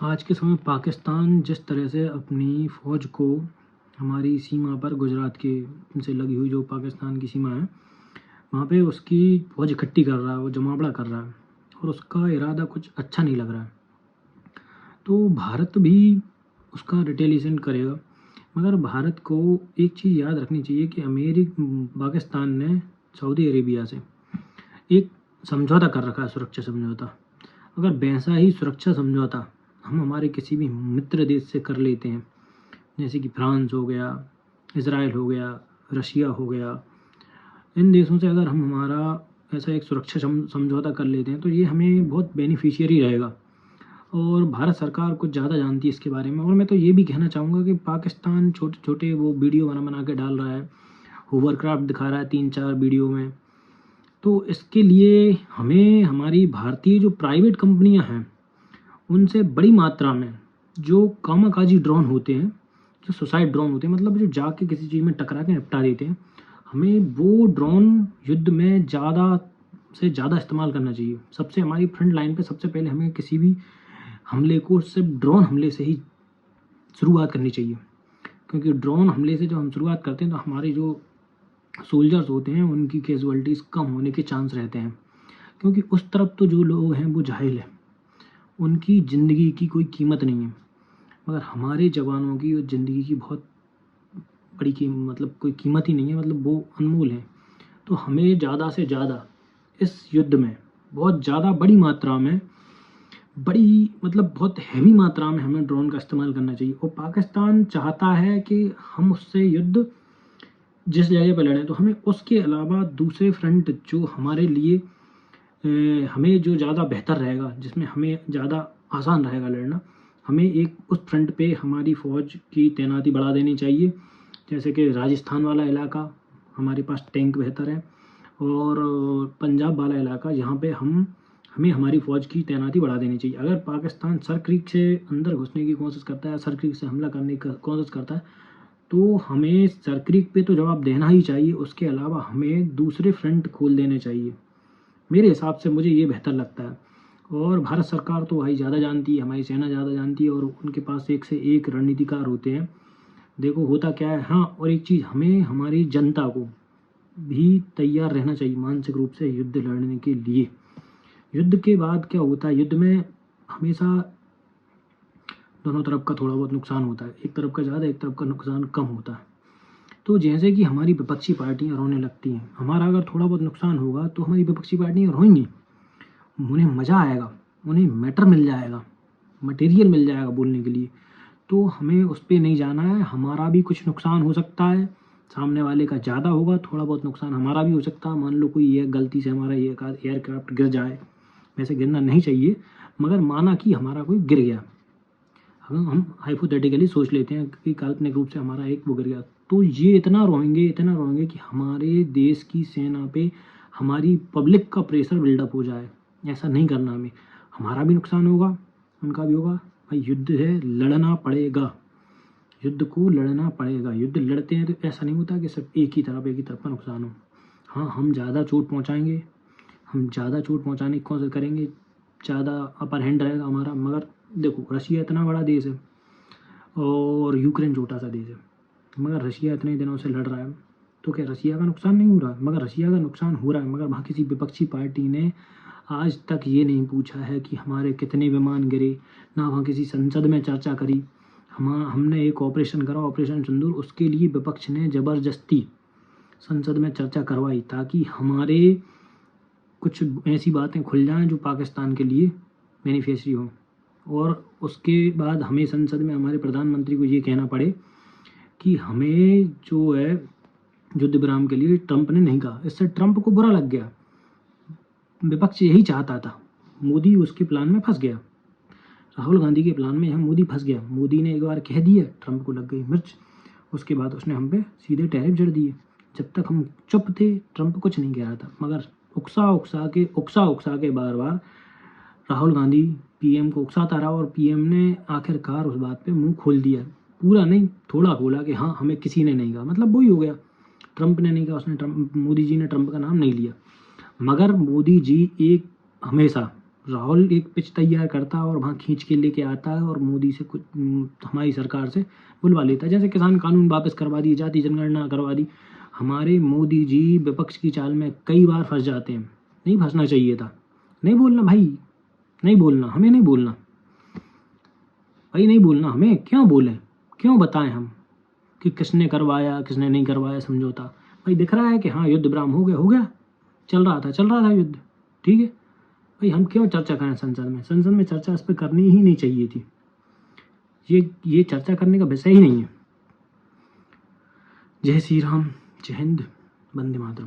आज के समय पाकिस्तान जिस तरह से अपनी फ़ौज को हमारी सीमा पर गुजरात के से लगी हुई जो पाकिस्तान की सीमा है, वहाँ पे उसकी फ़ौज इकट्ठी कर रहा है, वो जमावड़ा कर रहा है और उसका इरादा कुछ अच्छा नहीं लग रहा है। तो भारत भी उसका रिटेलिएशन करेगा, मगर भारत को एक चीज़ याद रखनी चाहिए कि पाकिस्तान ने सऊदी अरेबिया से एक समझौता कर रखा है, सुरक्षा समझौता। अगर वैसा ही सुरक्षा समझौता हम हमारे किसी भी मित्र देश से कर लेते हैं, जैसे कि फ्रांस हो गया, इज़राइल हो गया, रशिया हो गया, इन देशों से अगर हम हमारा ऐसा एक सुरक्षा समझौता कर लेते हैं तो ये हमें बहुत बेनिफिशियरी रहेगा। और भारत सरकार कुछ ज़्यादा जानती है इसके बारे में। और मैं तो ये भी कहना चाहूँगा कि पाकिस्तान छोटे छोटे वो वीडियो बना के डाल रहा है, होवरक्राफ्ट दिखा रहा है 3-4 वीडियो में। तो इसके लिए हमें हमारी भारतीय जो प्राइवेट कंपनियां हैं उनसे बड़ी मात्रा में जो कामाकाजी ड्रोन होते हैं, जो सुसाइड ड्रोन होते हैं, मतलब जो जाके किसी चीज़ में टकरा के निपटा देते हैं, हमें वो ड्रोन युद्ध में ज़्यादा से ज़्यादा इस्तेमाल करना चाहिए। सबसे हमारी फ्रंट लाइन पे सबसे पहले हमें किसी भी हमले को सिर्फ ड्रोन हमले से ही शुरुआत करनी चाहिए, क्योंकि ड्रोन हमले से जब हम शुरुआत करते हैं तो हमारे जो सोल्जर्स होते हैं उनकी कैजुअलिटीज़ कम होने के चांस रहते हैं, क्योंकि उस तरफ तो जो लोग हैं वो जाहिल है, उनकी ज़िंदगी की कोई कीमत नहीं है। मगर हमारे जवानों की ज़िंदगी की बहुत बड़ी मतलब कोई कीमत ही नहीं है, मतलब वो अनमोल है। तो हमें ज़्यादा से ज़्यादा इस युद्ध में बहुत ज़्यादा बड़ी मात्रा में मतलब बहुत हैवी मात्रा में हमें ड्रोन का इस्तेमाल करना चाहिए। और पाकिस्तान चाहता है कि हम उससे युद्ध जिस जगह पर लड़ें, तो हमें उसके अलावा दूसरे फ्रंट जो हमारे लिए हमें जो ज़्यादा बेहतर रहेगा, जिसमें हमें ज़्यादा आसान रहेगा लड़ना, हमें एक उस फ्रंट पे हमारी फ़ौज की तैनाती बढ़ा देनी चाहिए। जैसे कि राजस्थान वाला इलाका हमारे पास टैंक बेहतर है, और पंजाब वाला इलाका यहाँ पे हमें हमारी फ़ौज की तैनाती बढ़ा देनी चाहिए। अगर पाकिस्तान सर क्रीक से अंदर घुसने की कोशिश करता है, सर क्रीक से हमला करने की कोशिश करता है, तो हमें सर क्रीक पे तो जवाब देना ही चाहिए, उसके अलावा हमें दूसरे फ्रंट खोल देने चाहिए। मेरे हिसाब से मुझे ये बेहतर लगता है। और भारत सरकार तो भाई ज़्यादा जानती है, हमारी सेना ज़्यादा जानती है, और उनके पास एक से एक रणनीतिकार होते हैं। देखो होता क्या है। हाँ, और एक चीज़, हमें हमारी जनता को भी तैयार रहना चाहिए मानसिक रूप से युद्ध लड़ने के लिए। युद्ध के बाद क्या होता है, युद्ध में हमेशा दोनों तरफ का थोड़ा बहुत नुकसान होता है, एक तरफ का ज़्यादा, एक तरफ का नुकसान कम होता है। तो जैसे कि हमारी विपक्षी पार्टियां रोने लगती हैं, हमारा अगर थोड़ा बहुत नुकसान होगा तो हमारी विपक्षी पार्टियां रोएंगी, उन्हें मज़ा आएगा, उन्हें मैटर मिल जाएगा, मटेरियल मिल जाएगा बोलने के लिए। तो हमें उस पर नहीं जाना है। हमारा भी कुछ नुकसान हो सकता है, सामने वाले का ज़्यादा होगा, थोड़ा बहुत नुकसान हमारा भी हो सकता है। मान लो कोई ये गलती से हमारा ये एयरक्राफ्ट गिर जाए, वैसे गिरना नहीं चाहिए, मगर माना कि हमारा कोई गिर गया, हम हाइपोथेटिकली सोच लेते हैं कि काल्पनिक रूप से हमारा एक वो गिर गया, तो ये इतना रोएंगे कि हमारे देश की सेना पे हमारी पब्लिक का प्रेशर बिल्डअप हो जाए। ऐसा नहीं करना हमें, हमारा भी नुकसान होगा, उनका भी होगा। भाई युद्ध है, लड़ना पड़ेगा, युद्ध को लड़ना पड़ेगा। युद्ध लड़ते हैं तो ऐसा नहीं होता कि सिर्फ एक ही तरफ का नुकसान हो। हाँ, हम ज़्यादा चोट पहुँचाएंगे, हम ज़्यादा चोट पहुँचाने की कोशिश करेंगे, ज़्यादा अपर हैंड रहेगा हमारा। मगर देखो, रशिया इतना बड़ा देश है और यूक्रेन छोटा सा देश है, मगर रशिया इतने दिनों से लड़ रहा है, तो क्या रशिया का नुकसान नहीं हो रहा? मगर रशिया का नुकसान हो रहा है, मगर वहाँ किसी विपक्षी पार्टी ने आज तक ये नहीं पूछा है कि हमारे कितने विमान गिरे, ना वहाँ किसी संसद में चर्चा करी। हमने एक ऑपरेशन करा, ऑपरेशन सिंदूर, उसके लिए विपक्ष ने ज़बरदस्ती संसद में चर्चा करवाई, ताकि हमारे कुछ ऐसी बातें खुल जाएं जो पाकिस्तान के लिए बेनिफिशियरी हों। और उसके बाद हमें संसद में हमारे प्रधानमंत्री को ये कहना पड़े कि हमें जो है युद्ध विराम के लिए ट्रंप ने नहीं कहा। इससे ट्रंप को बुरा लग गया, विपक्ष यही चाहता था, मोदी उसके प्लान में फंस गया, राहुल गांधी के प्लान में यहाँ मोदी फंस गया। मोदी ने एक बार कह दिया, ट्रंप को लग गई मिर्च, उसके बाद उसने हम पे सीधे टैरिफ जड़ दिए। जब तक हम चुप थे, ट्रंप कुछ नहीं कह रहा था, मगर उकसा के बार बार राहुल गांधी पीएम को उकसाता रहा, और पीएम ने आखिरकार उस बात पे मुंह खोल दिया। पूरा नहीं, थोड़ा खोला कि हाँ, हमें किसी ने नहीं कहा, मतलब वही हो गया, ट्रंप ने नहीं कहा, मोदी जी ने ट्रंप का नाम नहीं लिया। मगर मोदी जी एक हमेशा राहुल एक पिच तैयार करता है और वहाँ खींच के लेके आता है और मोदी से कुछ हमारी सरकार से बुलवा लेता है। जैसे किसान कानून वापस करवा दिए, जाति जनगणना करवा दी। हमारे मोदी जी विपक्ष की चाल में कई बार फंस जाते हैं, नहीं फंसना चाहिए था। नहीं बोलना भाई, नहीं बोलना, हमें नहीं बोलना भाई, नहीं बोलना हमें। क्यों बोलें, क्यों बताएं हम कि किसने करवाया किसने नहीं करवाया समझौता। भाई दिख रहा है कि हाँ युद्ध विराम हो गया, चल रहा था युद्ध, ठीक है भाई। हम क्यों चर्चा करें संसद में चर्चा इस पर करनी ही नहीं चाहिए थी। ये चर्चा करने का विषय ही नहीं है। जय श्री राम, जय हिंद, वंदे मातरम।